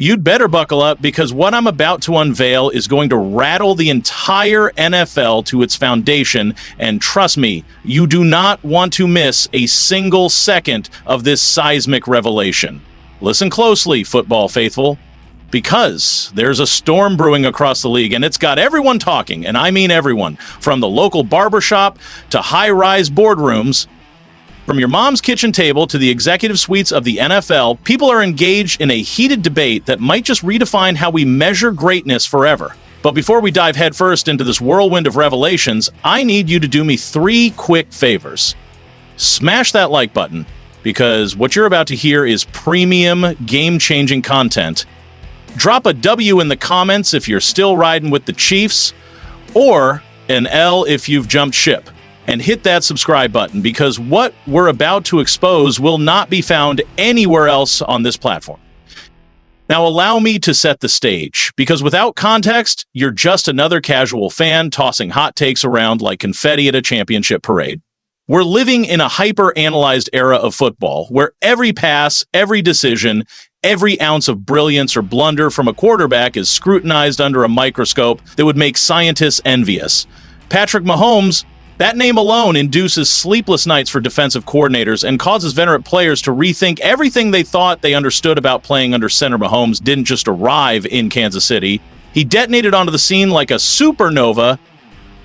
You'd better buckle up because what I'm about to unveil is going to rattle the entire NFL to its foundation, and trust me, you do not want to miss a single second of this seismic revelation. Listen closely, football faithful, because there's a storm brewing across the league, and it's got everyone talking, and I mean everyone, from the local barbershop to high-rise boardrooms. From your mom's kitchen table to the executive suites of the NFL, people are engaged in a heated debate that might just redefine how we measure greatness forever. But before we dive headfirst into this whirlwind of revelations, I need you to do me 3 quick favors. Smash that like button, because what you're about to hear is premium, game-changing content. Drop a W in the comments if you're still riding with the Chiefs, or an L if you've jumped ship. And hit that subscribe button, because what we're about to expose will not be found anywhere else on this platform. Now, allow me to set the stage, because without context, you're just another casual fan tossing hot takes around like confetti at a championship parade. We're living in a hyper-analyzed era of football, where every pass, every decision, every ounce of brilliance or blunder from a quarterback is scrutinized under a microscope that would make scientists envious. Patrick Mahomes, that name alone induces sleepless nights for defensive coordinators and causes veteran players to rethink everything they thought they understood about playing under center. Mahomes didn't just arrive in Kansas City. He detonated onto the scene like a supernova,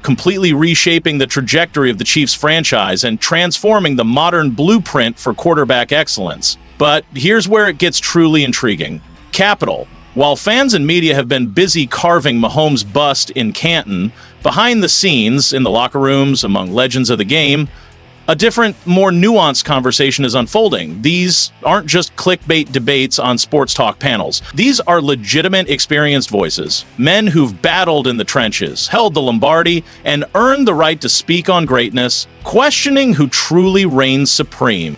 completely reshaping the trajectory of the Chiefs franchise and transforming the modern blueprint for quarterback excellence. But here's where it gets truly intriguing. Capital. While fans and media have been busy carving Mahomes' bust in Canton, behind the scenes, in the locker rooms, among legends of the game, a different, more nuanced conversation is unfolding. These aren't just clickbait debates on sports talk panels. These are legitimate, experienced voices, men who've battled in the trenches, held the Lombardi, and earned the right to speak on greatness, questioning who truly reigns supreme.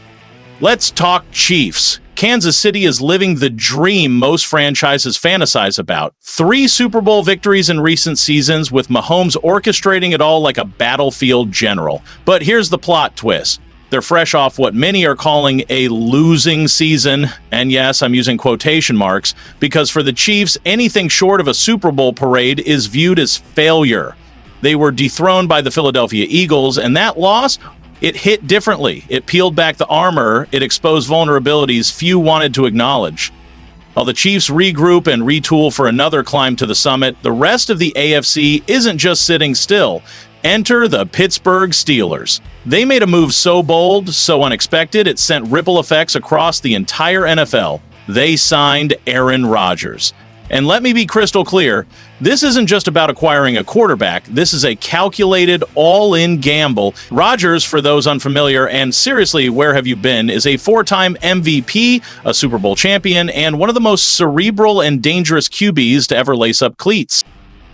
Let's talk Chiefs. Kansas City is living the dream most franchises fantasize about. 3 Super Bowl victories in recent seasons, with Mahomes orchestrating it all like a battlefield general. But here's the plot twist. They're fresh off what many are calling a losing season. And yes, I'm using quotation marks, because for the Chiefs, anything short of a Super Bowl parade is viewed as failure. They were dethroned by the Philadelphia Eagles, and that loss, it hit differently. It peeled back the armor. It exposed vulnerabilities few wanted to acknowledge. While the Chiefs regroup and retool for another climb to the summit, the rest of the AFC isn't just sitting still. Enter the Pittsburgh Steelers. They made a move so bold, so unexpected, it sent ripple effects across the entire NFL. They signed Aaron Rodgers. And let me be crystal clear, this isn't just about acquiring a quarterback. This is a calculated, all-in gamble. Rodgers, for those unfamiliar, and seriously, where have you been, is a 4-time MVP, a Super Bowl champion, and one of the most cerebral and dangerous QBs to ever lace up cleats.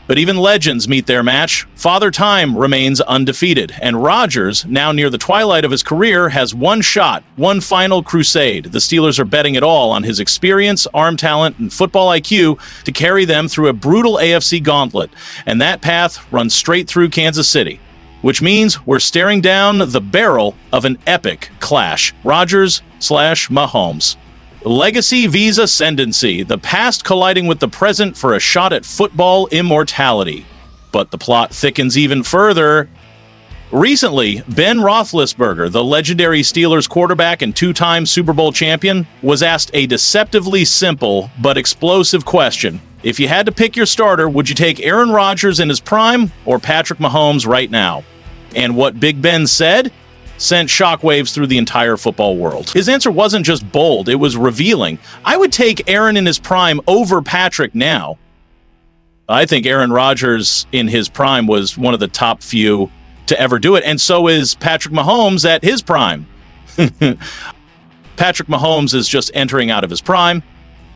But even legends meet their match. Father Time remains undefeated, and Rodgers, now near the twilight of his career, has one shot, one final crusade. The Steelers are betting it all on his experience, arm talent, and football IQ to carry them through a brutal AFC gauntlet, and that path runs straight through Kansas City, which means we're staring down the barrel of an epic clash. Rodgers/Mahomes. Legacy vs. ascendancy, the past colliding with the present for a shot at football immortality. But the plot thickens even further. Recently, Ben Roethlisberger, the legendary Steelers quarterback and 2-time Super Bowl champion, was asked a deceptively simple but explosive question. If you had to pick your starter, would you take Aaron Rodgers in his prime or Patrick Mahomes right now? And what Big Ben said sent shockwaves through the entire football world. His answer wasn't just bold, it was revealing. I would take Aaron in his prime over Patrick now. I think Aaron Rodgers in his prime was one of the top few to ever do it, and so is Patrick Mahomes at his prime. Patrick Mahomes is just entering out of his prime.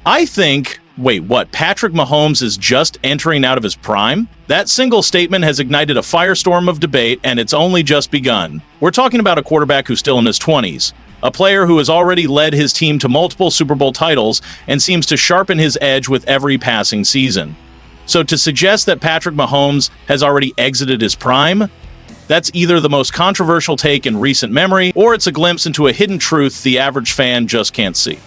I think, wait, what? Patrick Mahomes is just entering out of his prime? That single statement has ignited a firestorm of debate, and it's only just begun. We're talking about a quarterback who's still in his 20s, a player who has already led his team to multiple Super Bowl titles and seems to sharpen his edge with every passing season. So to suggest that Patrick Mahomes has already exited his prime, that's either the most controversial take in recent memory, or it's a glimpse into a hidden truth the average fan just can't see.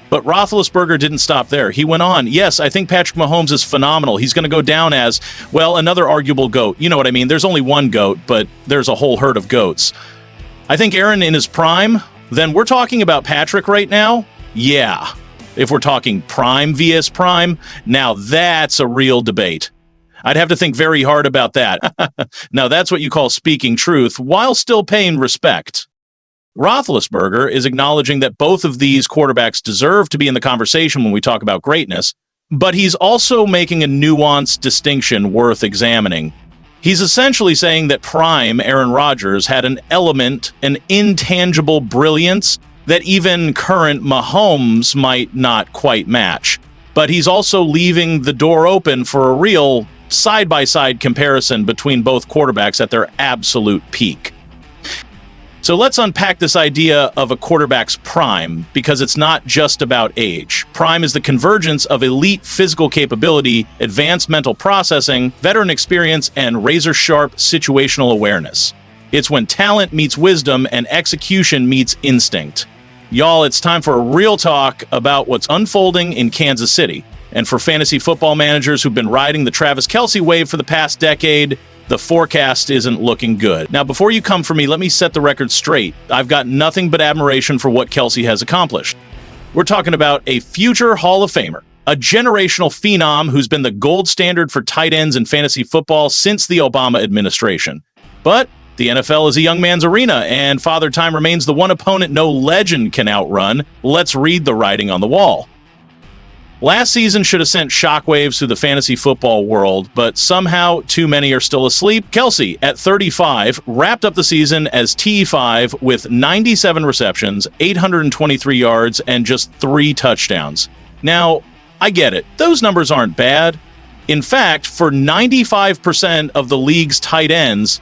But Roethlisberger didn't stop there. He went on, yes, I think Patrick Mahomes is phenomenal. He's going to go down as, well, another arguable GOAT. You know what I mean? There's only one GOAT, but there's a whole herd of GOATs. I think Aaron in his prime, then we're talking about Patrick right now? Yeah. If we're talking prime vs. prime, now that's a real debate. I'd have to think very hard about that. Now that's what you call speaking truth while still paying respect. Roethlisberger is acknowledging that both of these quarterbacks deserve to be in the conversation when we talk about greatness, but he's also making a nuanced distinction worth examining. He's essentially saying that prime Aaron Rodgers had an element, an intangible brilliance that even current Mahomes might not quite match. But he's also leaving the door open for a real side-by-side comparison between both quarterbacks at their absolute peak. So let's unpack this idea of a quarterback's prime, because it's not just about age. Prime is the convergence of elite physical capability, advanced mental processing, veteran experience, and razor-sharp situational awareness. It's when talent meets wisdom and execution meets instinct. Y'all, it's time for a real talk about what's unfolding in Kansas City. And for fantasy football managers who've been riding the Travis Kelce wave for the past decade, the forecast isn't looking good. Now, before you come for me, let me set the record straight. I've got nothing but admiration for what Kelce has accomplished. We're talking about a future Hall of Famer, a generational phenom who's been the gold standard for tight ends in fantasy football since the Obama administration. But the NFL is a young man's arena, and Father Time remains the one opponent no legend can outrun. Let's read the writing on the wall. Last season should have sent shockwaves through the fantasy football world, but somehow too many are still asleep. Kelce, at 35, wrapped up the season as T5 with 97 receptions, 823 yards, and just 3 touchdowns. Now, I get it. Those numbers aren't bad. In fact, for 95% of the league's tight ends,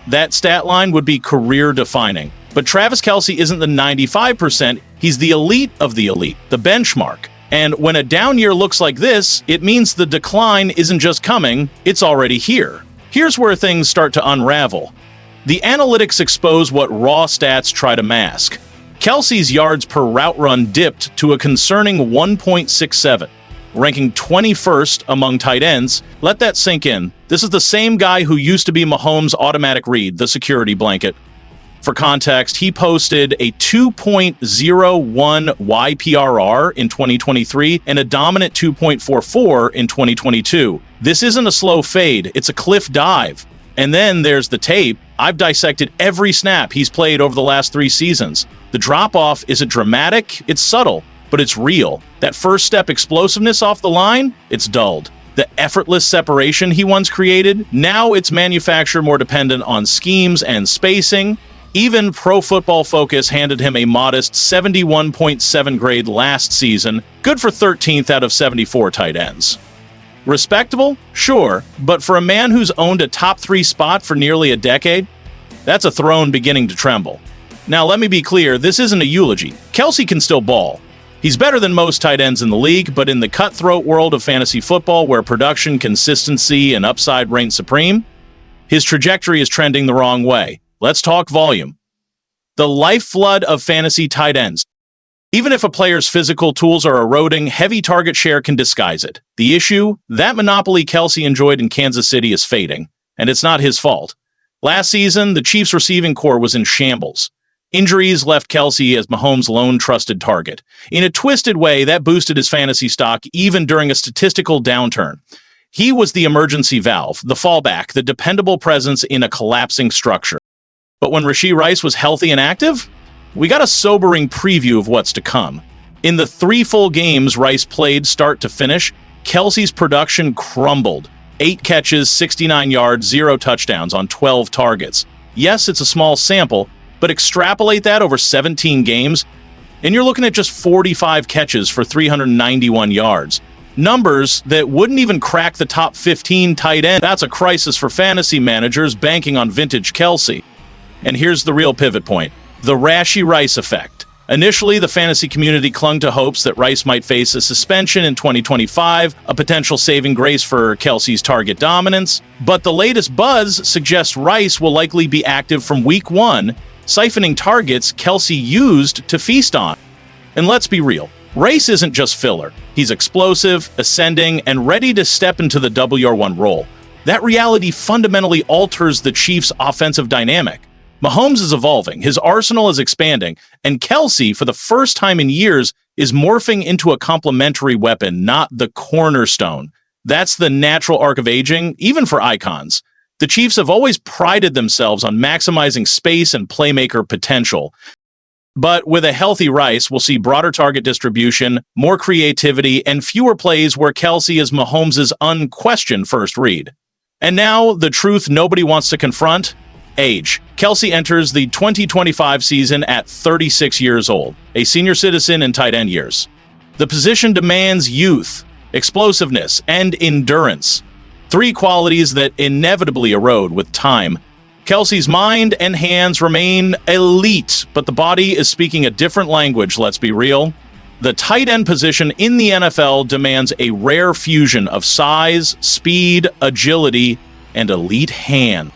that stat line would be career-defining. But Travis Kelce isn't the 95%. He's the elite of the elite, the benchmark. And when a down year looks like this, it means the decline isn't just coming, it's already here. Here's where things start to unravel. The analytics expose what raw stats try to mask. Kelce's yards per route run dipped to a concerning 1.67, ranking 21st among tight ends. Let that sink in. This is the same guy who used to be Mahomes' automatic read, the security blanket. For context, he posted a 2.01 YPRR in 2023 and a dominant 2.44 in 2022. This isn't a slow fade, it's a cliff dive. And then there's the tape. I've dissected every snap he's played over the last 3 seasons. The drop-off isn't dramatic, it's subtle, but it's real. That first step explosiveness off the line, it's dulled. The effortless separation he once created, now it's manufactured more dependent on schemes and spacing. Even Pro Football Focus handed him a modest 71.7 grade last season, good for 13th out of 74 tight ends. Respectable? Sure, but for a man who's owned a top 3 spot for nearly a decade, that's a throne beginning to tremble. Now let me be clear, this isn't a eulogy. Kelce can still ball. He's better than most tight ends in the league, but in the cutthroat world of fantasy football where production, consistency, and upside reign supreme, his trajectory is trending the wrong way. Let's talk volume. The lifeblood of fantasy tight ends. Even if a player's physical tools are eroding, heavy target share can disguise it. The issue? That monopoly Kelce enjoyed in Kansas City is fading, and it's not his fault. Last season, the Chiefs' receiving core was in shambles. Injuries left Kelce as Mahomes' lone trusted target. In a twisted way, that boosted his fantasy stock even during a statistical downturn. He was the emergency valve, the fallback, the dependable presence in a collapsing structure. But when Rashee Rice was healthy and active, we got a sobering preview of what's to come. In the 3 full games Rice played start to finish, Kelce's production crumbled. 8 catches, 69 yards, 0 touchdowns on 12 targets. Yes, it's a small sample, but extrapolate that over 17 games, and you're looking at just 45 catches for 391 yards. Numbers that wouldn't even crack the top 15 tight end. That's a crisis for fantasy managers banking on vintage Kelce. And here's the real pivot point, the Rashee Rice effect. Initially, the fantasy community clung to hopes that Rice might face a suspension in 2025, a potential saving grace for Kelce's target dominance. But the latest buzz suggests Rice will likely be active from week 1, siphoning targets Kelce used to feast on. And let's be real, Rice isn't just filler. He's explosive, ascending, and ready to step into the WR1 role. That reality fundamentally alters the Chiefs' offensive dynamic. Mahomes is evolving, his arsenal is expanding, and Kelsey, for the first time in years, is morphing into a complementary weapon, not the cornerstone. That's the natural arc of aging, even for icons. The Chiefs have always prided themselves on maximizing space and playmaker potential. But with a healthy Rice, we'll see broader target distribution, more creativity, and fewer plays where Kelsey is Mahomes' unquestioned first read. And now, the truth nobody wants to confront: age. Kelsey enters the 2025 season at 36 years old, a senior citizen in tight end years. The position demands youth, explosiveness, and endurance, three qualities that inevitably erode with time. Kelsey's mind and hands remain elite, but the body is speaking a different language, let's be real. The tight end position in the NFL demands a rare fusion of size, speed, agility, and elite hand.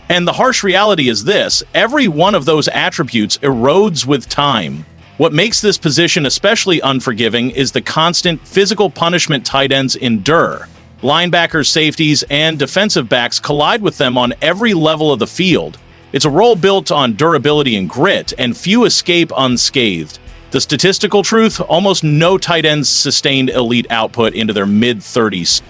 And the harsh reality is this: every one of those attributes erodes with time. What makes this position especially unforgiving is the constant physical punishment tight ends endure. Linebackers, safeties, and defensive backs collide with them on every level of the field. It's a role built on durability and grit, and few escape unscathed. The statistical truth: almost no tight ends sustained elite output into their mid-30s.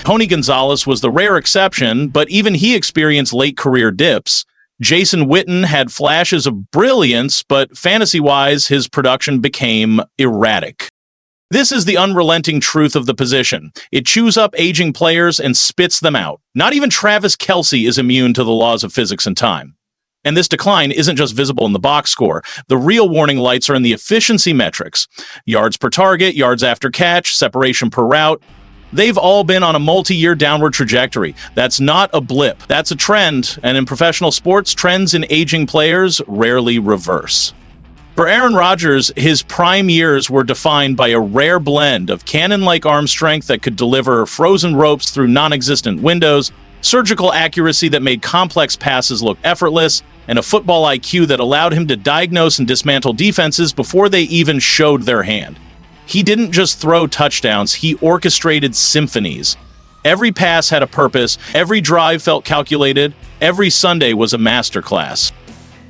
Tony Gonzalez was the rare exception, but even he experienced late career dips. Jason Witten had flashes of brilliance, but fantasy-wise, his production became erratic. This is the unrelenting truth of the position. It chews up aging players and spits them out. Not even Travis Kelce is immune to the laws of physics and time. And this decline isn't just visible in the box score. The real warning lights are in the efficiency metrics. Yards per target, yards after catch, separation per route. They've all been on a multi-year downward trajectory. That's not a blip. That's a trend. And in professional sports, trends in aging players rarely reverse. For Aaron Rodgers, his prime years were defined by a rare blend of cannon-like arm strength that could deliver frozen ropes through non-existent windows, surgical accuracy that made complex passes look effortless, and a football IQ that allowed him to diagnose and dismantle defenses before they even showed their hand. He didn't just throw touchdowns, he orchestrated symphonies. Every pass had a purpose, every drive felt calculated, every Sunday was a masterclass.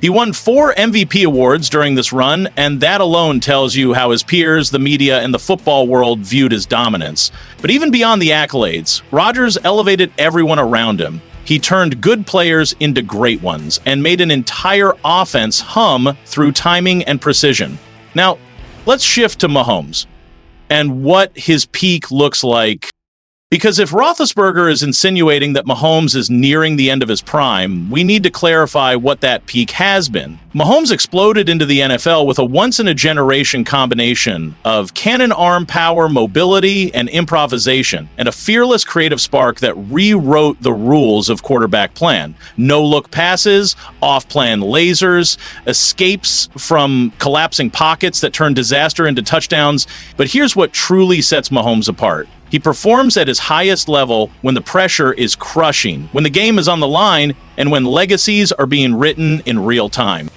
He won 4 MVP awards during this run, and that alone tells you how his peers, the media, and the football world viewed his dominance. But even beyond the accolades, Rodgers elevated everyone around him. He turned good players into great ones and made an entire offense hum through timing and precision. Now, let's shift to Mahomes and what his peak looks like. Because if Roethlisberger is insinuating that Mahomes is nearing the end of his prime, we need to clarify what that peak has been. Mahomes exploded into the NFL with a once-in-a-generation combination of cannon arm power, mobility, and improvisation, and a fearless creative spark that rewrote the rules of quarterback plan. No-look passes, off-plan lasers, escapes from collapsing pockets that turn disaster into touchdowns. But here's what truly sets Mahomes apart. He performs at his highest level when the pressure is crushing, when the game is on the line, and when legacies are being written in real time.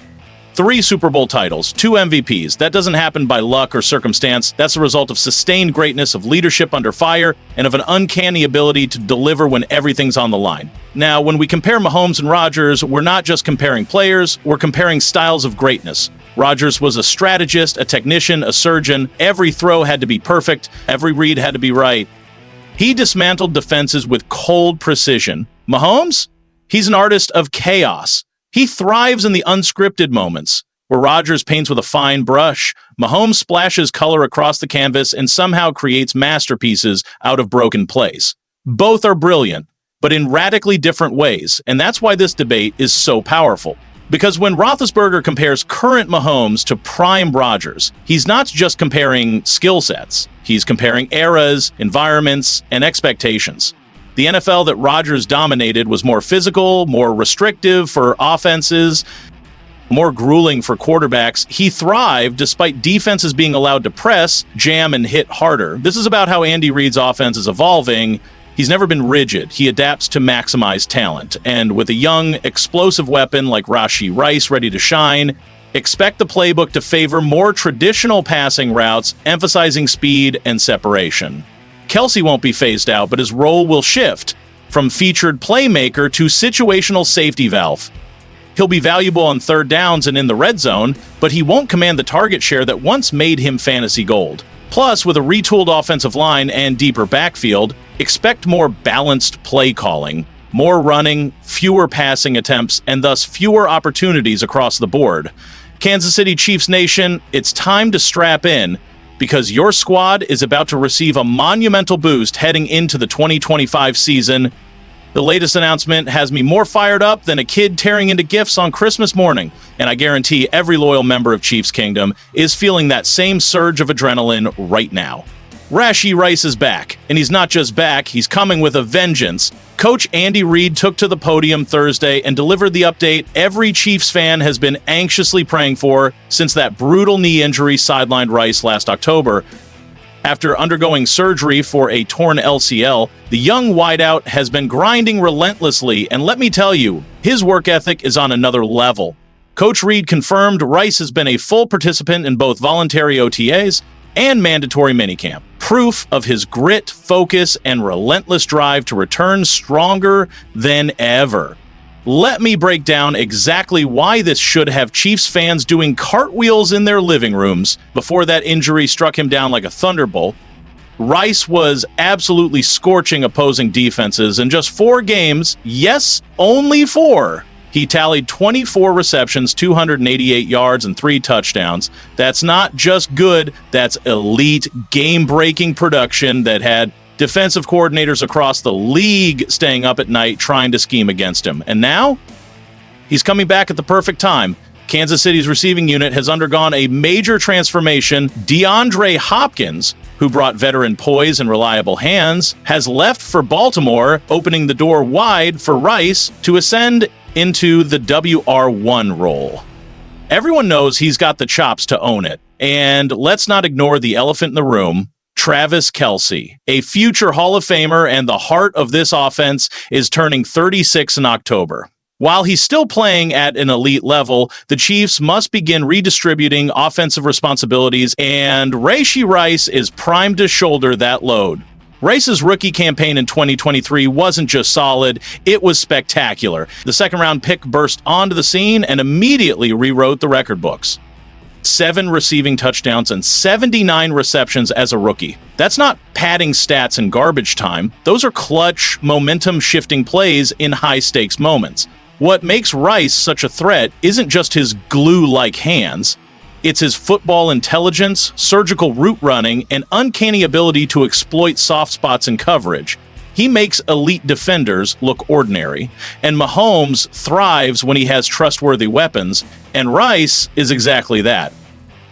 3 Super Bowl titles, 2 MVPs. That doesn't happen by luck or circumstance. That's the result of sustained greatness, of leadership under fire, and of an uncanny ability to deliver when everything's on the line. Now, when we compare Mahomes and Rodgers, we're not just comparing players, we're comparing styles of greatness. Rodgers was a strategist, a technician, a surgeon. Every throw had to be perfect. Every read had to be right. He dismantled defenses with cold precision. Mahomes? He's an artist of chaos. He thrives in the unscripted moments, where Rodgers paints with a fine brush. Mahomes splashes color across the canvas and somehow creates masterpieces out of broken plays. Both are brilliant, but in radically different ways, and that's why this debate is so powerful. Because when Roethlisberger compares current Mahomes to prime Rodgers, he's not just comparing skill sets. He's comparing eras, environments, and expectations. The NFL that Rodgers dominated was more physical, more restrictive for offenses, more grueling for quarterbacks. He thrived despite defenses being allowed to press, jam, and hit harder. This is about how Andy Reid's offense is evolving. He's never been rigid. He adapts to maximize talent. And with a young, explosive weapon like Rashee Rice ready to shine, Expect the playbook to favor more traditional passing routes, emphasizing speed and separation. Kelce won't be phased out, but his role will shift from featured playmaker to situational safety valve. He'll be valuable on third downs and in the red zone, but he won't command the target share that once made him fantasy gold. Plus, with a retooled offensive line and deeper backfield, expect more balanced play calling, more running, fewer passing attempts, and thus fewer opportunities across the board. Kansas City Chiefs Nation, it's time to strap in, because your squad is about to receive a monumental boost heading into the 2025 season. The latest announcement has me more fired up than a kid tearing into gifts on Christmas morning, and I guarantee every loyal member of Chiefs Kingdom is feeling that same surge of adrenaline right now. Rashee Rice is back, and he's not just back, he's coming with a vengeance. Coach Andy Reid took to the podium Thursday and delivered the update every Chiefs fan has been anxiously praying for since that brutal knee injury sidelined Rice last October. After undergoing surgery for a torn LCL, the young wideout has been grinding relentlessly, and let me tell you, his work ethic is on another level. Coach Reid confirmed Rice has been a full participant in both voluntary OTAs and mandatory minicamp. Proof of his grit, focus, and relentless drive to return stronger than ever. Let me break down exactly why this should have Chiefs fans doing cartwheels in their living rooms before that injury struck him down like a thunderbolt. Rice was absolutely scorching opposing defenses in just 4 games. Yes, only 4. He tallied 24 receptions, 288 yards, and 3 touchdowns. That's not just good, that's elite, game-breaking production that had defensive coordinators across the league staying up at night trying to scheme against him. And now, he's coming back at the perfect time. Kansas City's receiving unit has undergone a major transformation. DeAndre Hopkins, who brought veteran poise and reliable hands, has left for Baltimore, opening the door wide for Rice to ascend into the WR1 role. Everyone knows he's got the chops to own it. And let's not ignore the elephant in the room. Travis Kelce, a future Hall of Famer and the heart of this offense, is turning 36 in October. While he's still playing at an elite level, the Chiefs must begin redistributing offensive responsibilities, and Rashee Rice is primed to shoulder that load. Rice's rookie campaign in 2023 wasn't just solid, it was spectacular. The second-round pick burst onto the scene and immediately rewrote the record books. 7 receiving touchdowns and 79 receptions as a rookie. That's not padding stats in garbage time. Those are clutch, momentum-shifting plays in high-stakes moments. What makes Rice such a threat isn't just his glue-like hands. It's his football intelligence, surgical route running, and uncanny ability to exploit soft spots in coverage. He makes elite defenders look ordinary, and Mahomes thrives when he has trustworthy weapons, and Rice is exactly that.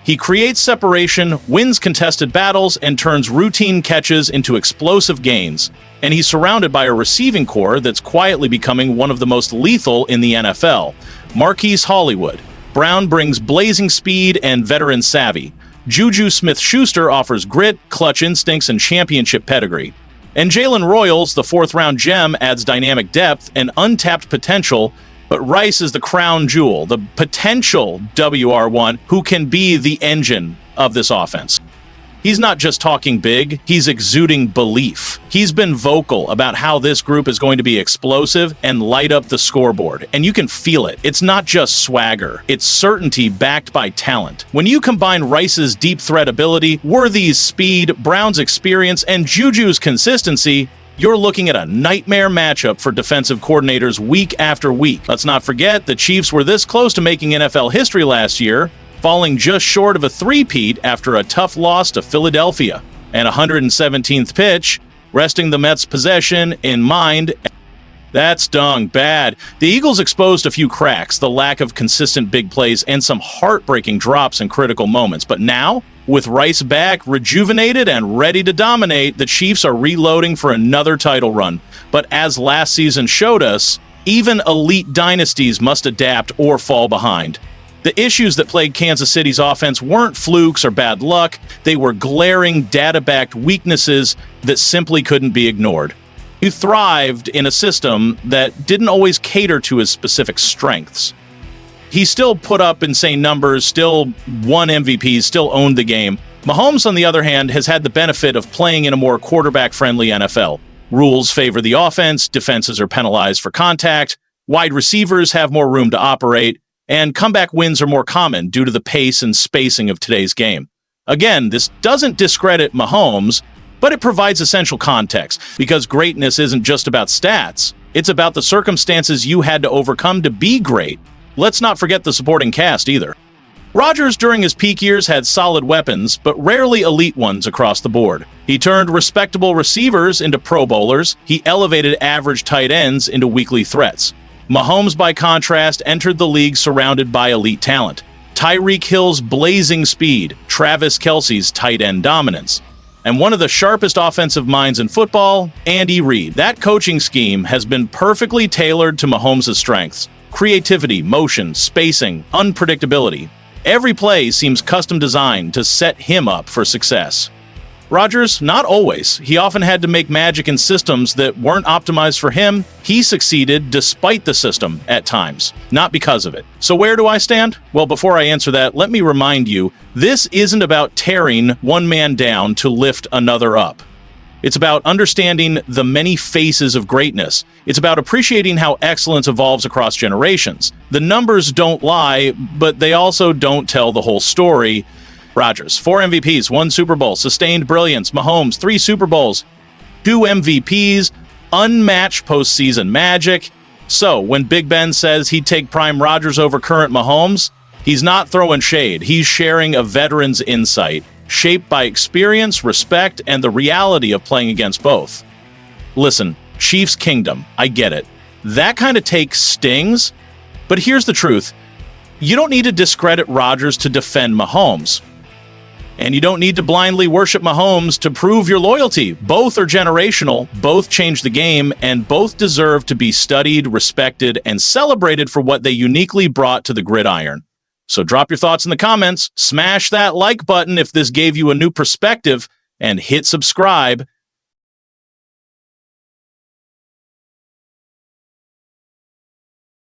He creates separation, wins contested battles, and turns routine catches into explosive gains. And he's surrounded by a receiving core that's quietly becoming one of the most lethal in the NFL. Marquise Hollywood. Brown brings blazing speed and veteran savvy. Juju Smith-Schuster offers grit, clutch instincts, and championship pedigree. And Jalen Royals, the 4th-round gem, adds dynamic depth and untapped potential, but Rice is the crown jewel, the potential WR1 who can be the engine of this offense. He's not just talking big, he's exuding belief. He's been vocal about how this group is going to be explosive and light up the scoreboard, and you can feel it. It's not just swagger, it's certainty backed by talent. When you combine Rice's deep threat ability, Worthy's speed, Brown's experience, and Juju's consistency, you're looking at a nightmare matchup for defensive coordinators week after week. Let's not forget, the Chiefs were this close to making NFL history last year, falling just short of a three-peat after a tough loss to Philadelphia. And 117th pitch, resting the Mets' possession in mind. That stung bad. The Eagles exposed a few cracks, the lack of consistent big plays, and some heartbreaking drops in critical moments. But now, with Rice back, rejuvenated, and ready to dominate, the Chiefs are reloading for another title run. But as last season showed us, even elite dynasties must adapt or fall behind. The issues that plagued Kansas City's offense weren't flukes or bad luck. They were glaring, data-backed weaknesses that simply couldn't be ignored. He thrived in a system that didn't always cater to his specific strengths. He still put up insane numbers, still won MVPs, still owned the game. Mahomes, on the other hand, has had the benefit of playing in a more quarterback-friendly NFL. Rules favor the offense, defenses are penalized for contact, wide receivers have more room to operate, and comeback wins are more common due to the pace and spacing of today's game. Again, this doesn't discredit Mahomes, but it provides essential context, because greatness isn't just about stats, it's about the circumstances you had to overcome to be great. Let's not forget the supporting cast either. Rodgers during his peak years had solid weapons, but rarely elite ones across the board. He turned respectable receivers into Pro Bowlers, he elevated average tight ends into weekly threats. Mahomes, by contrast, entered the league surrounded by elite talent. Tyreek Hill's blazing speed, Travis Kelce's tight end dominance. And one of the sharpest offensive minds in football, Andy Reid. That coaching scheme has been perfectly tailored to Mahomes' strengths. Creativity, motion, spacing, unpredictability. Every play seems custom designed to set him up for success. Rodgers, not always. He often had to make magic in systems that weren't optimized for him. He succeeded despite the system at times, not because of it. So where do I stand? Well, before I answer that, let me remind you, this isn't about tearing one man down to lift another up. It's about understanding the many faces of greatness. It's about appreciating how excellence evolves across generations. The numbers don't lie, but they also don't tell the whole story. Rodgers, 4 MVPs, 1 Super Bowl, sustained brilliance. Mahomes, 3 Super Bowls, 2 MVPs, unmatched postseason magic. So, when Big Ben says he'd take prime Rodgers over current Mahomes, he's not throwing shade. He's sharing a veteran's insight, shaped by experience, respect, and the reality of playing against both. Listen, Chiefs Kingdom, I get it. That kind of take stings, but here's the truth. You don't need to discredit Rodgers to defend Mahomes. And you don't need to blindly worship Mahomes to prove your loyalty. Both are generational, both change the game, and both deserve to be studied, respected, and celebrated for what they uniquely brought to the gridiron. So drop your thoughts in the comments, smash that like button if this gave you a new perspective, and hit subscribe